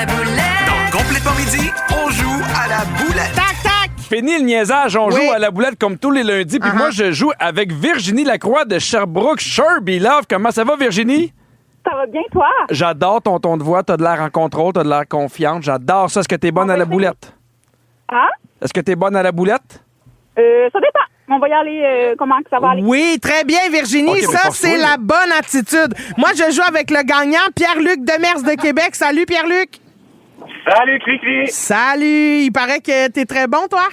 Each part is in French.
la boulette. Donc, complètement midi, on joue à la boulette. Tac, tac! Fini le niaisage, on joue à la boulette comme tous les lundis. Puis moi, je joue avec Virginie Lacroix de Sherbrooke. Sherby Love, comment ça va, Virginie? Ça va bien, toi? J'adore ton ton de voix. T'as de l'air en contrôle, t'as de l'air confiante. J'adore ça. Est-ce que t'es bonne à la boulette? Hein? Est-ce que t'es bonne à la boulette? Ça dépend. On va y aller, comment que ça va aller? Oui, très bien, Virginie. Ok, mais ça, force-toi, c'est là. la bonne attitude. Moi, je joue avec le gagnant, Pierre-Luc Demers de Québec. Salut, Pierre-Luc. Salut, Cri-Cri! Salut. Il paraît que t'es très bon, toi?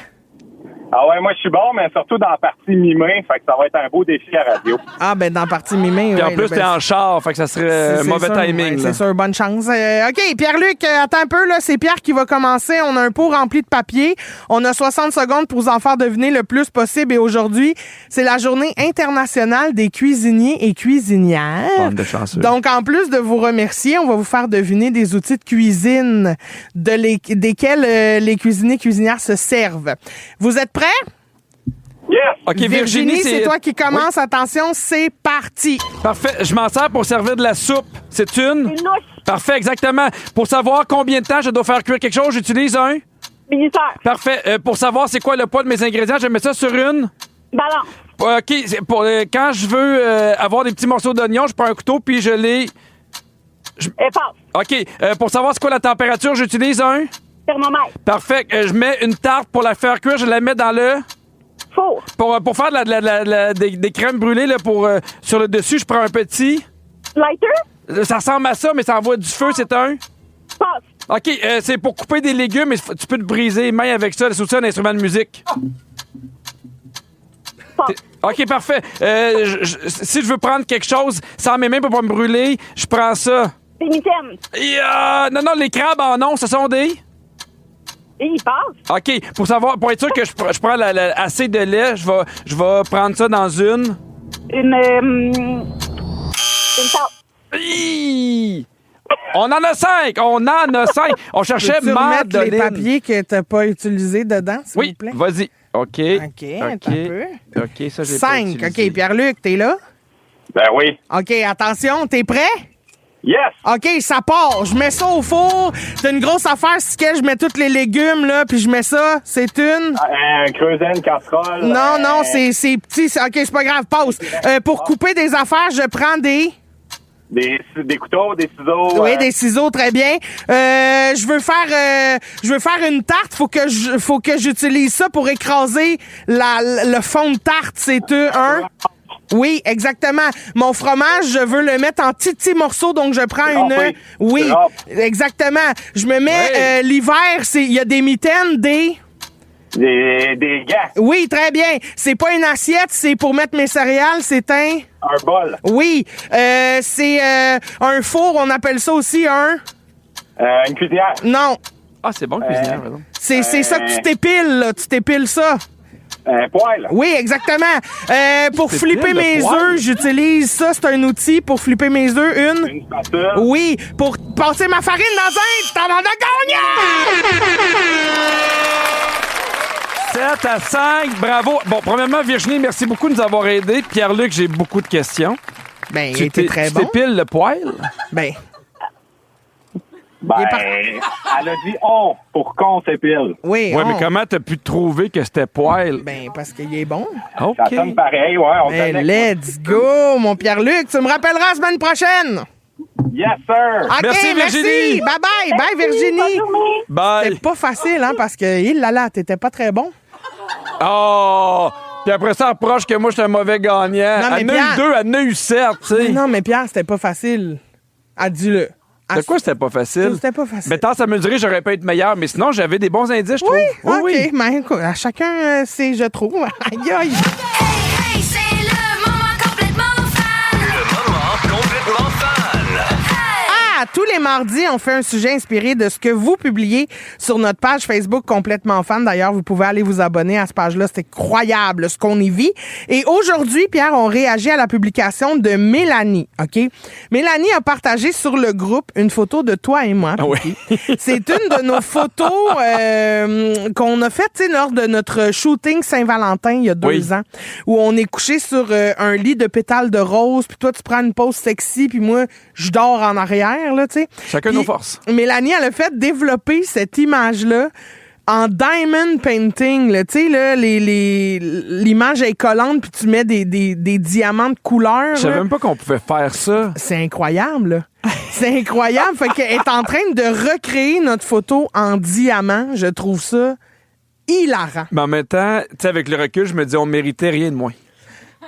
Ah ouais, moi je suis bon, mais surtout dans la partie mimée, fait que ça va être un beau défi à radio. Ah, ben dans partie mimée. Puis en ouais, plus, là, t'es en char, fait que ça serait c'est mauvais sûr, timing. ouais, là. c'est sûr, bonne chance. OK, Pierre-Luc, attends un peu, là. C'est Pierre qui va commencer. On a un pot rempli de papier. On a 60 secondes pour vous en faire deviner le plus possible. Et aujourd'hui, c'est la journée internationale des cuisiniers et cuisinières. Bande de chanceux. Donc, en plus de vous remercier, on va vous faire deviner des outils de cuisine desquels les cuisiniers et cuisinières se servent. Vous êtes prêts? Yes! OK, Virginie, c'est toi qui commence. Attention, c'est parti. Parfait. Je m'en sers pour servir de la soupe. C'est une? Une louche, Parfait, exactement. Pour savoir combien de temps je dois faire cuire quelque chose, j'utilise un? ministère, Parfait. Pour savoir c'est quoi le poids de mes ingrédients, je mets ça sur une? balance, OK. Quand je veux avoir des petits morceaux d'oignon, je prends un couteau puis je les... efface, OK. Pour savoir c'est quoi la température, j'utilise un? thermomètre, Parfait. Je mets une tarte pour la faire cuire, je la mets dans le... four, Pour faire des crèmes brûlées là, sur le dessus, je prends un petit... lighter, Ça ressemble à ça, mais ça envoie du feu, c'est un... passe, OK, c'est pour couper des légumes, mais tu peux te briser les mains avec ça. C'est aussi un instrument de musique. passe, OK, parfait. Si je veux prendre quelque chose sans mes mains pour pas me brûler, je prends ça. des mitaines, Non, les crabes en ondes, ce sont des... et il passe, OK, pour être sûr que je prends assez de lait, je vais prendre ça dans une tasse, Hi! On en a 5! On cherchait Peux-tu remettre les Madeline. papiers que t'as pas utilisés dedans, s'il Oui, vous plaît? vas-y. OK. OK, attends un peu. OK, ça, j'ai pas 5. utilisé. OK, Pierre-Luc, t'es là? Ben oui. OK, attention, t'es prêt? Yes! OK, ça part. Je mets ça au four. C'est une grosse affaire, c'est que je mets tous les légumes, là, puis je mets ça. C'est une... Creuser une casserole. Non, c'est petit. OK, c'est pas grave, passe. Pour couper des affaires, je prends des... Des couteaux, des ciseaux. Oui, des ciseaux, très bien. Je veux faire une tarte. Faut que j'utilise ça pour écraser le fond de tarte. C'est un. Oui, exactement. Mon fromage, je veux le mettre en petits morceaux, donc je prends une. Oui, exactement. Je me mets l'hiver. Il y a des mitaines, des gants. Oui, très bien. C'est pas une assiette, c'est pour mettre mes céréales. C'est un bol. Oui, c'est un four. On appelle ça aussi un. Une cuisinière. Non. Ah, c'est bon, cuisinière, pardon. C'est ça que tu t'épiles, là. Tu t'épiles ça. Un poêle. Oui, exactement. Pour Tu flipper t'épiles le mes poêle? œufs, j'utilise ça. C'est un outil pour flipper mes œufs. Une spatule. Oui, pour passer ma farine dans un... T'en as gagné! 7 à 5, bravo. Bon, premièrement, Virginie, merci beaucoup de nous avoir aidés. Pierre-Luc, j'ai beaucoup de questions. Ben, il était très bon. Tu t'épiles le poêle? Ben, Ben, elle a dit on pour qu'on s'épile. oui. Oui, mais comment t'as pu trouver que c'était poêle? Ben, parce qu'il est bon. OK. Ça sonne pareil, ouais. On Ben, connaît. let's go, mon Pierre-Luc. Tu me rappelleras la semaine prochaine. Yes, sir. OK, Merci, Virginie. Bye-bye. Bye, Virginie. Bye. C'était pas facile, hein, parce que, il là là, t'étais pas très bon. Oh! Puis après ça, approche que moi, je suis un mauvais gagnant. Non, mais Elle en a Pierre- eu 2, elle en a eu 7, tu sais. Non, mais Pierre, c'était pas facile. Dis-le. De quoi c'était pas facile? C'était pas facile. Mais tant ça me dirait, j'aurais pas été meilleur. Mais sinon, j'avais des bons indices, je Oui, trouve. OK. Mais écoute, à chacun, c'est, je trouve. Aïe, aïe. Hey, hey, c'est le moment complètement fan. Le moment complètement fan. Ah, tous les mardis, on fait un sujet inspiré de ce que vous publiez sur notre page Facebook Complètement Fan. D'ailleurs, vous pouvez aller vous abonner à cette page-là. C'est incroyable ce qu'on y vit. Et aujourd'hui, Pierre, on réagit à la publication de Mélanie. OK? Mélanie a partagé sur le groupe une photo de toi et moi. Ah oui. C'est une de nos photos qu'on a faites lors de notre shooting Saint-Valentin il y a 2 ans, où on est couché sur un lit de pétales de rose, puis toi, tu prends une pose sexy, puis moi, je dors en arrière. faire, là, tu sais. Chacun nos forces. Mélanie, elle a fait développer cette image-là en diamond painting, là, tu sais, là, l'image est collante, puis tu mets des diamants de couleur. Je savais là. même pas qu'on pouvait faire ça. C'est incroyable, là. C'est incroyable. Fait qu'elle est en train de recréer notre photo en diamant. Je trouve ça hilarant. Mais en même temps, tu sais, avec le recul, je me dis, on méritait rien de moins.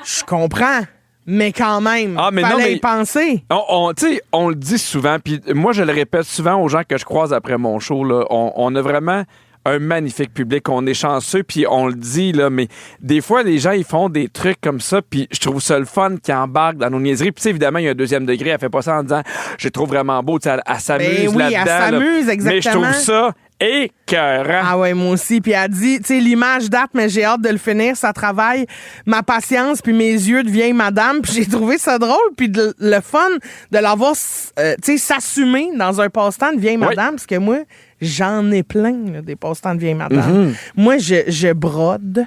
Je comprends, mais quand même, Mais fallait non, mais y penser. Tu sais, on le dit souvent, puis moi, je le répète souvent aux gens que je croise après mon show, là, on a vraiment un magnifique public, on est chanceux, puis on le dit, là, mais des fois, les gens, ils font des trucs comme ça, puis je trouve ça le fun qu'ils embarquent dans nos niaiseries. Puis évidemment, il y a un deuxième degré, elle fait pas ça en disant « je trouve vraiment beau », tu sais, elle s'amuse oui, là-dedans. elle s'amuse, là. exactement. Mais je trouve ça écœurant. Ah ouais, moi aussi. Puis elle dit, tu sais, l'image date, mais j'ai hâte de le finir. Ça travaille ma patience puis mes yeux de vieille madame. Puis j'ai trouvé ça drôle. Puis le fun de l'avoir, tu sais, s'assumer dans un passe-temps de vieille madame. Parce que moi, j'en ai plein, là, des passe-temps de vieille madame. Moi, je brode.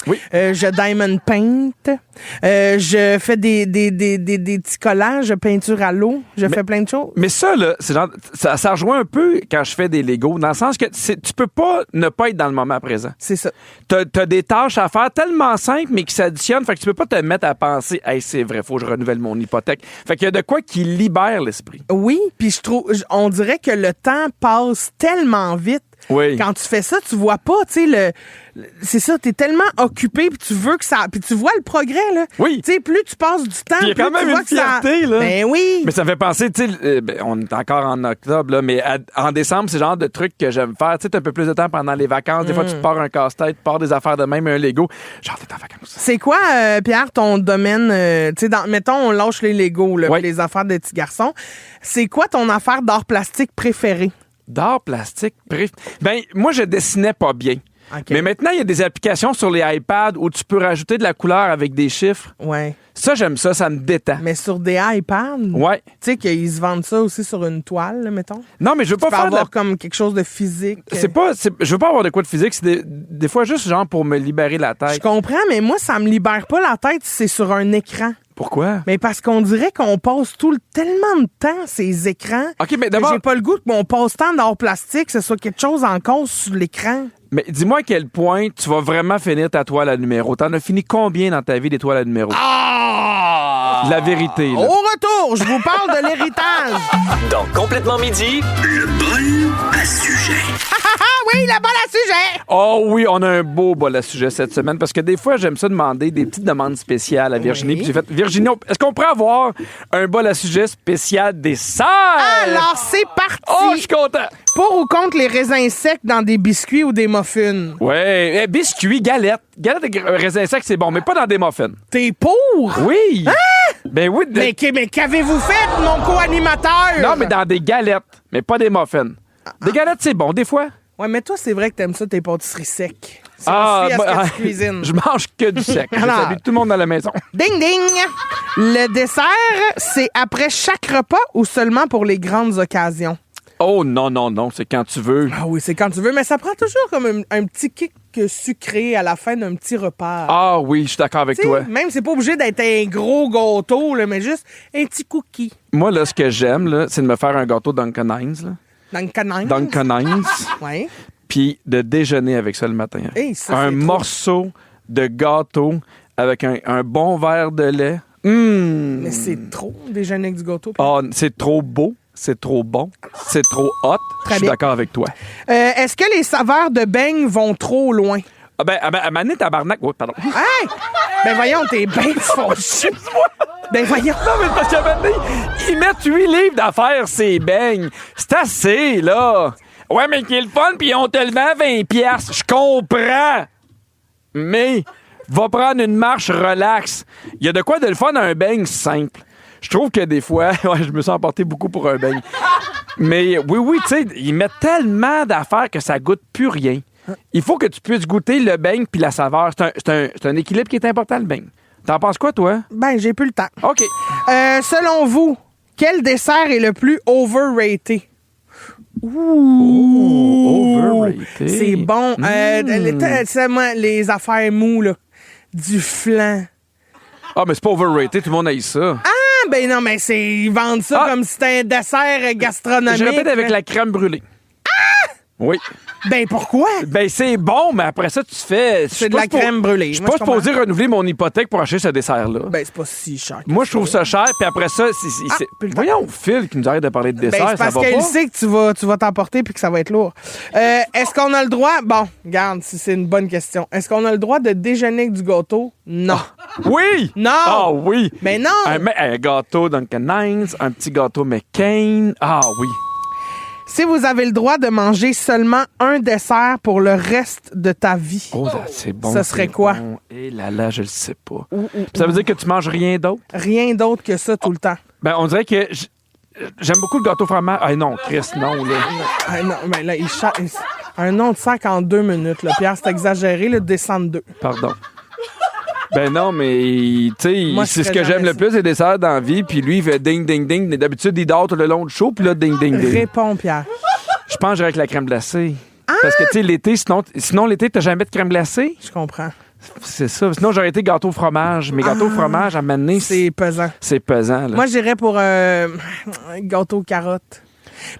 Oui. Je diamond paint. Je fais des petits collages, de peinture à l'eau. Je fais plein de choses. Mais ça, là, c'est genre, ça rejoint un peu quand je fais des Legos, dans le sens que tu peux pas ne pas être dans le moment présent. C'est ça. T'as des tâches à faire tellement simples, mais qui s'additionnent, fait que tu peux pas te mettre à penser « Hey, c'est vrai, faut que je renouvelle mon hypothèque ». Fait qu'il y a de quoi qui libère l'esprit. Oui, puis on dirait que le temps passe tellement vite. Oui. Quand tu fais ça, tu vois pas, tu sais, c'est ça, t'es tellement occupé, puis tu veux que ça, puis tu vois le progrès, là. Oui. Tu sais, plus tu passes du temps, Puis il y a plus quand même tu vois une que ça... fierté, là. Ben oui. Mais ça me fait penser, tu sais, on est encore en octobre, là, mais en décembre, c'est le genre de truc que j'aime faire. Tu sais, t'as un peu plus de temps pendant les vacances. Des fois, tu te pars un casse-tête, tu pars des affaires de même, un Lego. Genre, t'es en vacances. C'est quoi, Pierre, ton domaine, tu sais, mettons, on lâche les Legos, là, Oui. puis les affaires de petits garçons. C'est quoi ton affaire d'art plastique préférée? D'art plastique, bref. Ben, moi, je dessinais pas bien. OK. Mais maintenant, il y a des applications sur les iPads où tu peux rajouter de la couleur avec des chiffres. Ouais. Ça, j'aime ça, ça me détend. Mais sur des iPads? Ouais. Tu sais qu'ils se vendent ça aussi sur une toile, là, mettons? Non, mais je veux pas Tu peux faire avoir comme quelque chose de physique. je veux pas avoir de quoi de physique, c'est des fois juste genre pour me libérer la Je tête. comprends, mais moi, ça me libère pas la tête si c'est sur un écran. Pourquoi? Mais parce qu'on dirait qu'on passe tellement de temps ces écrans. OK, mais que d'abord, j'ai pas le goût que mon passe-temps d'art plastique, ce soit quelque chose encore sur l'écran. mais dis-moi à quel point tu vas vraiment finir ta toile à numéro. T'en as fini combien dans ta vie des toiles à numéro? Ah! La vérité, là. Au retour, je vous parle de l'héritage. Dans Complètement Midi, le bol à sujet. Ah oui, la balle à sujet! Oh oui, on a un beau bol à sujet cette semaine parce que des fois, j'aime ça demander des petites demandes spéciales à Virginie. Oui. Puis j'ai fait, Virginie, est-ce qu'on pourrait avoir un bol à sujet spécial des sœurs? Alors, c'est parti! Oh, je suis content! Pour ou contre les raisins secs dans des biscuits ou des muffins? Ouais, biscuits, galettes. Galettes et raisins secs, c'est bon, mais pas dans des muffins. T'es pour? Oui! Ben oui. Mais qu'avez-vous fait, mon co-animateur? Non, mais dans des galettes, mais pas des muffins. Des galettes, c'est bon, des fois. Ouais, mais toi, c'est vrai que t'aimes ça, tes pâtisseries secs. C'est à ce que tu cuisines. Je mange que du sec. Je Alors. salue tout le monde dans la maison. Ding, ding! Le dessert, c'est après chaque repas ou seulement pour les grandes occasions? Oh non, non, non, c'est quand tu veux. Ah oui, c'est quand tu veux, mais ça prend toujours comme un petit kick sucré à la fin d'un petit repas. Ah oui, je suis d'accord avec Tu sais, toi. même, c'est pas obligé d'être un gros gâteau, là, mais juste un petit cookie. Moi, là, ce que j'aime, là, c'est de me faire un gâteau Duncan Hines. Là. Dans le canard. Duncan Hines. Ouais. Puis de déjeuner avec ça le matin. Hey, ça, un c'est trop. morceau de gâteau avec un bon verre de lait. Mais c'est trop, déjeuner avec du gâteau. Ah, c'est trop beau, c'est trop bon, c'est trop hot. Je suis bien. d'accord avec toi. Est-ce que les saveurs de beignes vont trop loin? Ah ben, à Mané tabarnak. Oh, pardon. Hey! Ben voyons, t'es bien fâché. Ben voyons. Non, mais parce qu'à Mané, ils mettent 8 livres d'affaires, ces beignes. C'est assez, là. Ouais, mais qui est le fun, puis on te le vend à 20 piastres. Je comprends. Mais, va prendre une marche relax. Il y a de quoi de le fun à un beigne simple. Je trouve que des fois, ouais, je me suis emporté beaucoup pour un beigne. Mais oui, tu sais, ils mettent tellement d'affaires que ça goûte plus rien. Il faut que tu puisses goûter le beigne puis la saveur. C'est un équilibre qui est important, le beigne. T'en penses quoi, toi? Ben, j'ai plus le temps. OK. Selon vous, quel dessert est le plus overrated? Overrated. C'est bon. Les affaires mous, là. Du flan. Ah, mais c'est pas overrated, tout le monde aime ça. Ah, ben non, mais ils vendent ça Ah. comme si c'était un dessert gastronomique. Je répète avec là. la crème brûlée. Oui. Ben pourquoi? Ben, c'est bon, mais après ça, tu fais. C'est de la crème brûlée. Je suis Moi, pas je comprends. supposé renouveler mon hypothèque pour acheter ce dessert-là. Ben c'est pas si cher. que Moi, je trouve ça cher, puis après ça, c'est. plus le temps. Voyons, Phil qui nous arrête de parler de Ben, dessert, c'est ça parce va qu'elle pas. sait que tu vas t'emporter puis que ça va être lourd. Est-ce qu'on a le droit... Bon, regarde, si c'est une bonne question. Est-ce qu'on a le droit de déjeuner avec du gâteau? Non. Oui! Non! Ah oui! Mais non! Un gâteau Dunkin' Hines, un petit gâteau McCain. Ah oui. Si vous avez le droit de manger seulement un dessert pour le reste de ta vie, Oh, c'est bon. Ça serait c'est quoi? bon. Eh là, je le sais pas. Ça veut dire que tu manges rien d'autre? rien d'autre que ça tout le temps. Ben, on dirait que j'aime beaucoup le gâteau fromage. Ah non, Chris, non, là. Ah, non, mais là, un nom de sac en 2 minutes. Là. Pierre, c'est exagéré, le descendre 2. Pardon. Ben non, mais tu sais, Moi, je c'est ce ferais que j'aime jamais le ça. plus, les desserts dans la vie. Puis lui, il fait ding, ding, ding. Mais d'habitude, il dort tout le long du show, puis là, ding, ding, ding. Réponds, Pierre. Je pense que j'irais avec la crème glacée. Parce que, tu sais, l'été, sinon l'été, t'as jamais de crème glacée? Je comprends. C'est ça. Sinon, j'aurais été gâteau fromage. Mais gâteau fromage, à m'amener, C'est pesant. c'est pesant, là. Moi, j'irais pour un gâteau carotte.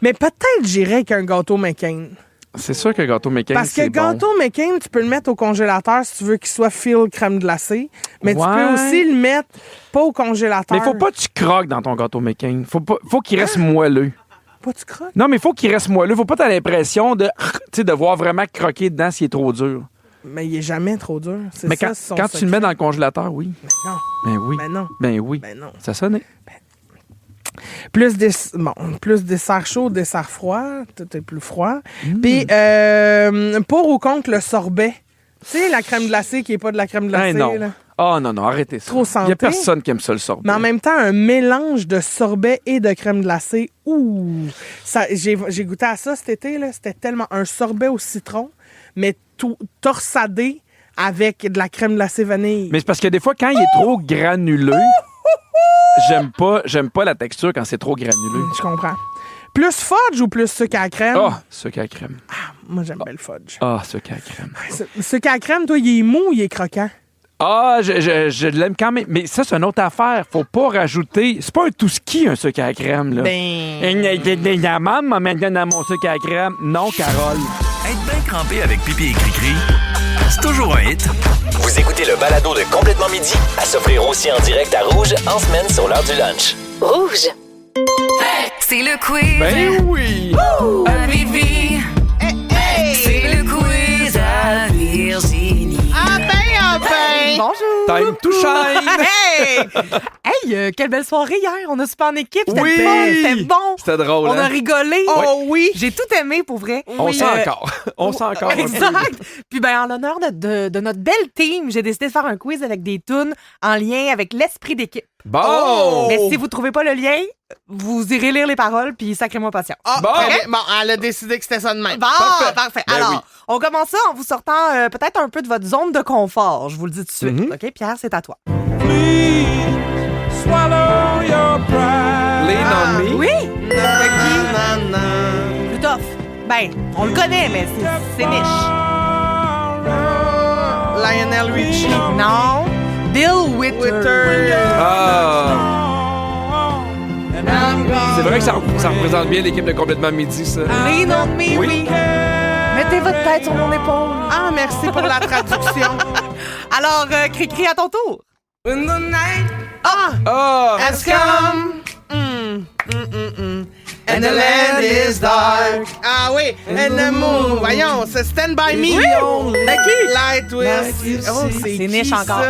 Mais peut-être j'irais avec un gâteau McCain. C'est sûr que gâteau McCain, Parce que c'est bon. gâteau McCain, tu peux le mettre au congélateur si tu veux qu'il soit fil crème glacée. Mais tu Ouais. peux aussi le mettre pas au congélateur. Mais faut pas que tu croques dans ton gâteau McCain. Faut qu'il reste moelleux. Pas tu croques? Non, mais faut qu'il reste moelleux. Faut pas t'avoir l'impression de, tu sais, de voir vraiment croquer dedans s'il est trop dur. Mais il est jamais trop dur. C'est Mais ça, quand, son quand tu le secret. mets dans le congélateur, oui. Non, Ben oui. ben non. Ben oui. Ben non. Ça sonnait. Plus dessert chaud, dessert froid. Tout est plus froid. Mm. Puis, pour ou contre le sorbet? Tu sais, la crème glacée qui est pas de la crème glacée. Hey, non. Là. Ah non, non, arrêtez ça. Trop Il santé. y a personne qui aime ça, le sorbet. Mais en même temps, un mélange de sorbet et de crème glacée. Ouh! J'ai goûté à ça cet été. Là. C'était tellement un sorbet au citron, mais tout torsadé avec de la crème glacée vanille. Mais c'est parce que des fois, quand il est trop granuleux, j'aime pas la texture quand c'est trop granuleux. Je comprends. Plus fudge ou plus sucre à la crème? Ah, sucre à la crème. Moi, j'aime bien le fudge. Ah, sucre à la crème. Sucre à la crème, toi, il est mou ou il est croquant? Ah, je l'aime quand même. Mais ça, c'est une autre affaire. Faut pas rajouter. C'est pas un tout ski, un sucre à la crème, là. La maman m'a maintenant dans mon sucre à la crème. Non, Carole. Être bien crampé avec pipi et cri-cri, c'est toujours un hit. Vous écoutez le balado de Complètement Midi à s'offrir aussi en direct à Rouge en semaine sur l'heure du lunch. Rouge. C'est le quiz Ben oui! à Vivi. C'est le quiz à Virginie. Ah ben! Bonjour! Time to shine! Hey! Hey, quelle belle soirée hier! On a super en équipe, c'était Oui! bon! C'était bon! C'était drôle, On a hein? rigolé! Oh oui! J'ai tout aimé, pour vrai. On sent encore. On sent encore. un peu. Exact! Puis ben, en l'honneur de notre belle team, j'ai décidé de faire un quiz avec des tunes en lien avec l'esprit d'équipe. Bon! Mais si vous trouvez pas le lien, vous irez lire les paroles, puis sacrez-moi patience. Ah, Bon. très bien. Bon, elle a décidé que c'était ça de même. Bon, parfait. Ben Alors, oui. on commence ça en vous sortant peut-être un peu de votre zone de confort. Je vous le dis tout de suite. Mhm. OK, Pierre, c'est à toi. Lean on me. Oui? Plus tough. Ben, on le connaît, mais c'est niche. Lionel Richie. Non. Bill Witter. Ah! C'est vrai que ça représente bien l'équipe de Complètement Midi, ça. Lean on me, oui. Mettez votre tête sur mon épaule. Ah, merci pour la traduction. Alors, Cri-Cri, à ton tour. In the night. Ah! Ah! Has come. And the land is dark. Ah oui, and the moon. Voyons, c'est Stand By Me. Oui. Light will. Oh, C'est qui, niche ça? encore.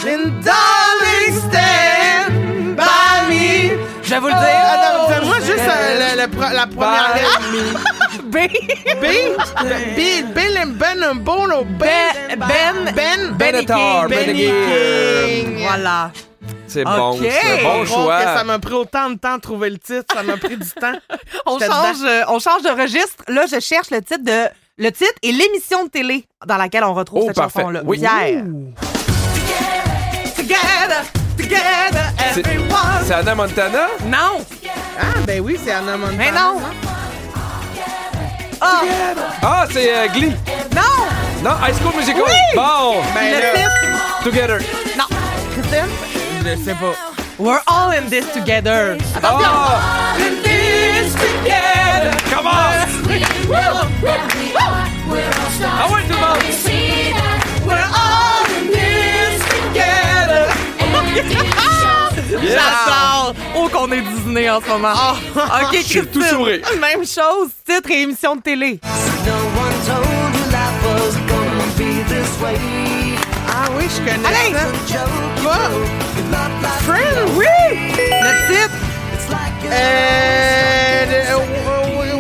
And darling, stand by me. Je vais vous le dire. Ah non, donne-moi juste la première lettre. B. Ben Bono. Ben Benatar. King. Voilà. C'est bon, Ok. c'est bon Que choix. ça m'a pris autant de temps de trouver le titre. Ça m'a pris du temps. On J'étais change de registre. Là, je cherche le titre et l'émission de télé dans laquelle on retrouve Oh, cette parfait. chanson-là. Oui. Pierre. Together, everyone. C'est Anna Montana? Non. Ah, ben oui, c'est Anna Montana. Mais non. Ah, Ah, c'est Glee. non. Non, High School Musical. Oui! Bon. Ben Le là, titre. Together. Non. Christine. je sais pas. We're all in this together. Attention! Ah! In this together. Come on! Ah ouais, tout le monde! We're all in this together. J'adore! Oh, qu'on est Disney en ce moment. OK, Christine. tout sourire. Même chose, titre et émission de télé. Ah oui, je connais Allez! ça. Friends, oui! Le titre?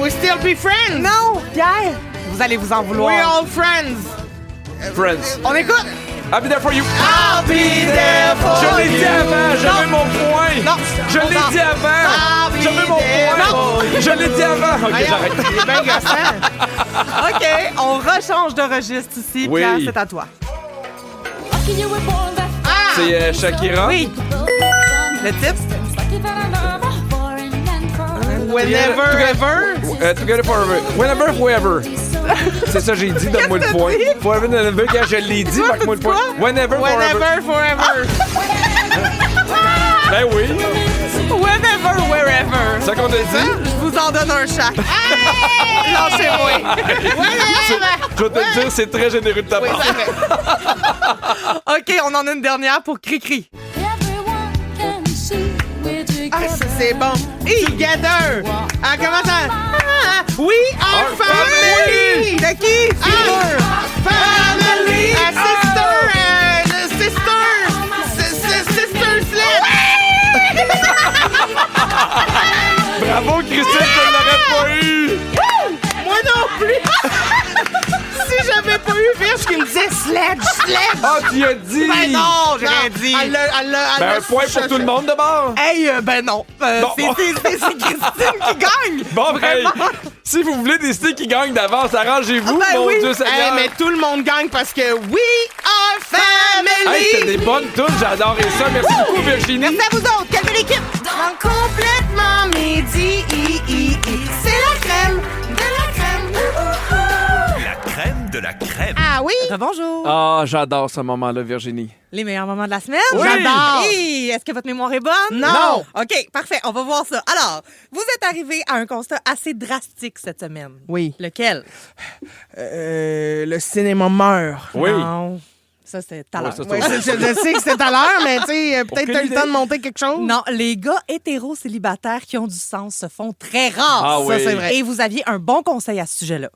We still be friends. Non, Pierre! Vous allez vous en vouloir. We're all friends. Friends. On écoute? I'll be there for you. I'll be there for Je l'ai dit avant, je Non. veux mon point. Non. Je l'ai dit avant. I'll be Je veux mon there point. for you. Je l'ai dit avant. OK, Voyons, j'arrête. il est bien gossant. OK, on rechange de registre ici. Oui. Pierre, c'est à toi. C'est Shakira. Oui. Le titre? Whenever, ever. Together forever. Whenever, whoever. C'est ça, j'ai dit, donne-moi le Qu'est-ce que point. t'as dit? Forever and ever, quand je l'ai dit, Toi, marque-moi le t'as dit point. Whenever, forever. Whenever, forever. Ben oui. Whenever, wherever. C'est ça qu'on a dit. Je vous en donne un chaque. Lâchez-moi. Je vais te le dire, c'est très généreux de ta part. OK, on en a une dernière pour Cri-Cri. Ah, ça, c'est bon. Together. Ah, comment ça? Ah, we are Our family. De qui? Family. Sister Sled. Bravo, Christine, tu l'aurais pas eu. Moi non plus. Si j'avais pas eu Virge qui me disait sledge. Ah, tu as dit. Ben non, j'ai rien dit. Elle l'a- Ben, un point pour tout le monde d'abord. Hey, ben non. Bon. C'est Christine qui gagne. Bon, ben, Vraiment. si vous voulez décider qui gagne d'avance, arrangez-vous, Ben mon oui. Dieu Seigneur. Hey, mais tout le monde gagne parce que we are family. Hey, c'était des bonnes tunes, j'ai adoré ça. Merci beaucoup, Virginie. Merci à vous autres. Quelle belle équipe. Dans complètement midi, c'est la crème de la crème. La crème de la crème. Ah oui? Bonjour. Ah, j'adore ce moment-là, Virginie. Les meilleurs moments de la semaine? Oui. J'adore! Hey, est-ce que votre mémoire est bonne? Non. OK, parfait. On va voir ça. Alors, vous êtes arrivé à un constat assez drastique cette semaine. Oui. Lequel? Le cinéma meurt. Oui. Non. Ça, c'est tout à l'heure. ça, c'est Ouais, je sais que c'est tout à l'heure, mais tu sais, peut-être Aucune t'as eu le idée. temps de monter quelque chose. Non, les gars hétéro-célibataires qui ont du sens se font très rares. Ah Ça, oui. c'est vrai. Et vous aviez un bon conseil à ce sujet-là.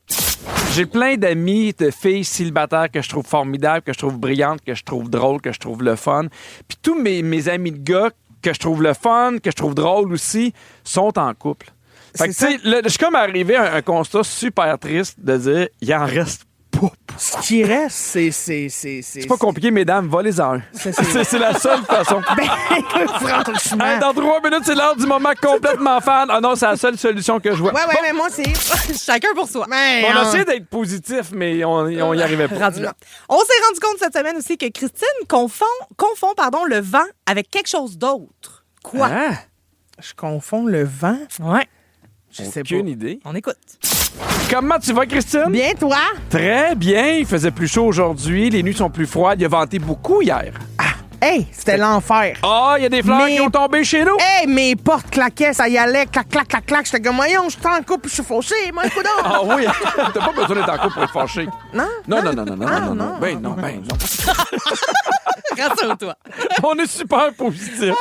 J'ai plein d'amis de filles célibataires que je trouve formidables, que je trouve brillantes, que je trouve drôles, que je trouve le fun. Puis tous mes amis de gars que je trouve le fun, que je trouve drôle aussi, sont en couple. Fait que, C'est tu sais, là, je suis comme arrivé à un constat super triste de dire, il en reste pas. Ce qui reste, c'est... C'est pas compliqué, mesdames, volez-en un. C'est la seule façon. Franchement. Hey, dans 3 minutes, c'est l'heure du moment complètement fan. Ah non, c'est la seule solution que je vois. Ouais, Bon, mais moi, c'est... Chacun pour soi. Ben, on a essayé d'être positif, mais on y arrivait pas. Rendu là. On s'est rendu compte cette semaine aussi que Christine confond le vent avec quelque chose d'autre. Quoi? Hein? Je confonds le vent. Ouais. Je sais pas. Aucune idée. On écoute. Comment tu vas, Christine? Bien, toi? Très bien. Il faisait plus chaud aujourd'hui. Les nuits sont plus froides. Il a venté beaucoup hier. Hey, c'était l'enfer. Ah, il y a des fleurs Mais- qui ont tombé chez nous. Hey, mes portes claquaient, ça y allait, clac, clac, clac, clac. J'étais comme, voyons, je suis en couple, je suis fauché, moi, un coup d'or. Ah oui, t'as pas besoin d'être en couple pour être fâché. Non? Non, non, non, non, non, Ah, non, non. non. Ben non, ben non. Rassure-toi. On est super positif.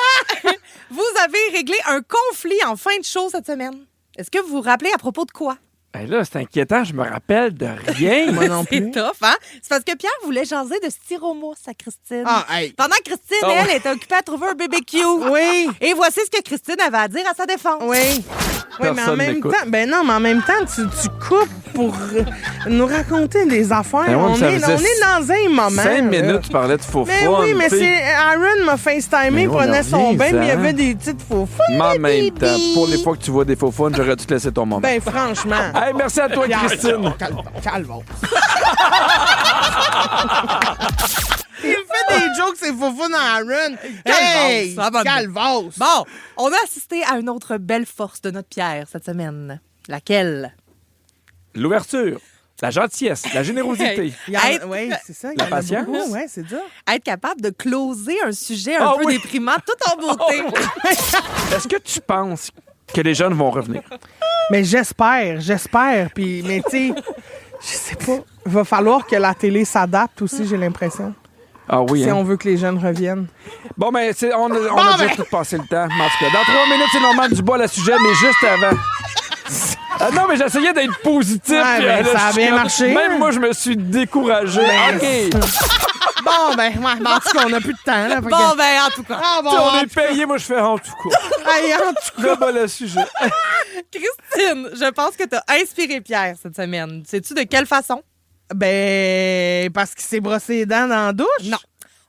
Vous avez réglé un conflit en fin de show cette semaine. Est-ce que vous vous rappelez à propos de quoi? Ben là, c'est inquiétant, je me rappelle de rien. Moi non C'est plus. tough, hein? C'est parce que Pierre voulait jaser de styromousse à Christine. Ah, hey. Pendant que Christine, Ah ouais. elle, était occupée à trouver un bébé cute. Oui. Et voici ce que Christine avait à dire à sa défense. Oui. Oui, mais en Personne même n'écoute. temps, ben non, mais en même temps, tu coupes pour nous raconter des affaires. Ben ouais, mais on, ça est, faisait on est dans un moment. 5 là. minutes, tu parlais de faux Mais fun. oui, mais tu sais. c'est Aaron m'a FaceTimé, Mais on prenait en son revient, bain, puis il y ça. avait des petites faux fun. Mais en même temps, pour les fois que tu vois des faux fun, j'aurais dû te laisser ton moment. Ben franchement. Hey, merci à toi, Christine. Calvon. Il fait des jokes, c'est faux fun à Aaron. Hey, ça va bien. Calvos. Bon, on a assisté à une autre belle force de notre Pierre cette semaine. Laquelle? L'ouverture. la gentillesse, la générosité. Oui, c'est ça. Il y La en a patience. beaucoup. Ouais, c'est dur. Être capable de closer un sujet un peu déprimant tout en beauté. Est-ce que tu penses que les jeunes vont revenir? Mais j'espère. Puis, mais tu sais, je sais pas. Il va falloir que la télé s'adapte aussi, j'ai l'impression. Ah oui, Si hein? on veut que les jeunes reviennent. Bon, ben, on a déjà tout passé le temps. Mais en tout cas, dans 3 minutes, c'est normal du bas le sujet, mais juste avant. Non, mais j'essayais d'être positif. Ouais, puis, ben, là, ça a je bien suis- marché. Même moi, je me suis découragé. OK. Bon, ben, en tout cas, on n'a plus de temps. Là, fait Bon, que- ben, en tout cas. Ah, bon, Tu sais, on en est tout cas. payé, moi, je fais en tout cas. Hey, en tout cas. Le bas le sujet. Christine, je pense que tu as inspiré Pierre cette semaine. Sais-tu de quelle façon? Ben, parce qu'il s'est brossé les dents dans la douche? Non.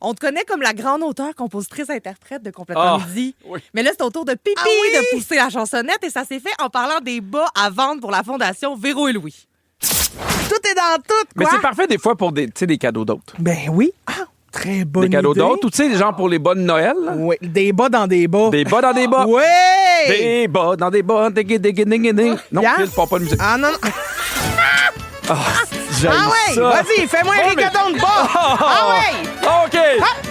On te connaît comme la grande auteure, compositrice, interprète de Complètement Midi. oui. Mais là, c'est au tour de Pipi de pousser la chansonnette et ça s'est fait en parlant des bas à vendre pour la Fondation Véro et Louis. Tout est dans tout, Mais quoi. c'est parfait des fois pour des cadeaux d'autres. Ben oui. Ah, très bonne Des cadeaux idée. d'autres. Ou tu sais, des gens pour les bas de Noël. Là. Oui, des bas dans des bas. Des bas dans des bas. Oui! Des bas dans des bas. Non, Pierre? Phil, pas de musique. Ah non, non. J'aime Ah ouais, ça. vas-y, fais-moi un rigodon de bas. Ah ouais! OK,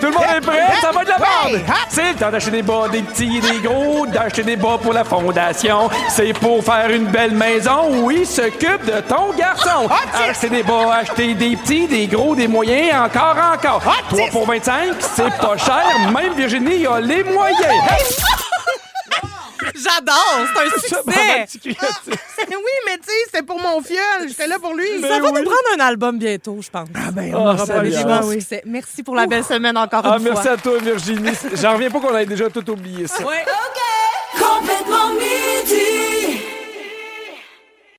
tout le monde est prêt? Ça va de la bande! Ouais, hop. C'est le temps d'acheter des bas, des petits et des gros, d'acheter des bas pour la fondation. C'est pour faire une belle maison où il s'occupe de ton garçon. Acheter des bas, acheter des petits, des gros, des moyens, encore. 3 pour 25, c'est pas cher. Même Virginie a les moyens. J'adore, c'est un Ça, succès. maman, tu cries, tu sais. Oui, mais tu sais, c'était pour mon fiole. J'étais là pour lui. Ça va nous prendre un album bientôt, je pense. Ah ben, Ah, on aura ça pas y le est. choix, Bon oui. succès. Merci pour la belle semaine encore Ah, une merci fois. à toi, Virginie. J'en reviens pas qu'on ait déjà tout oublié ça. Ouais. Complètement midi.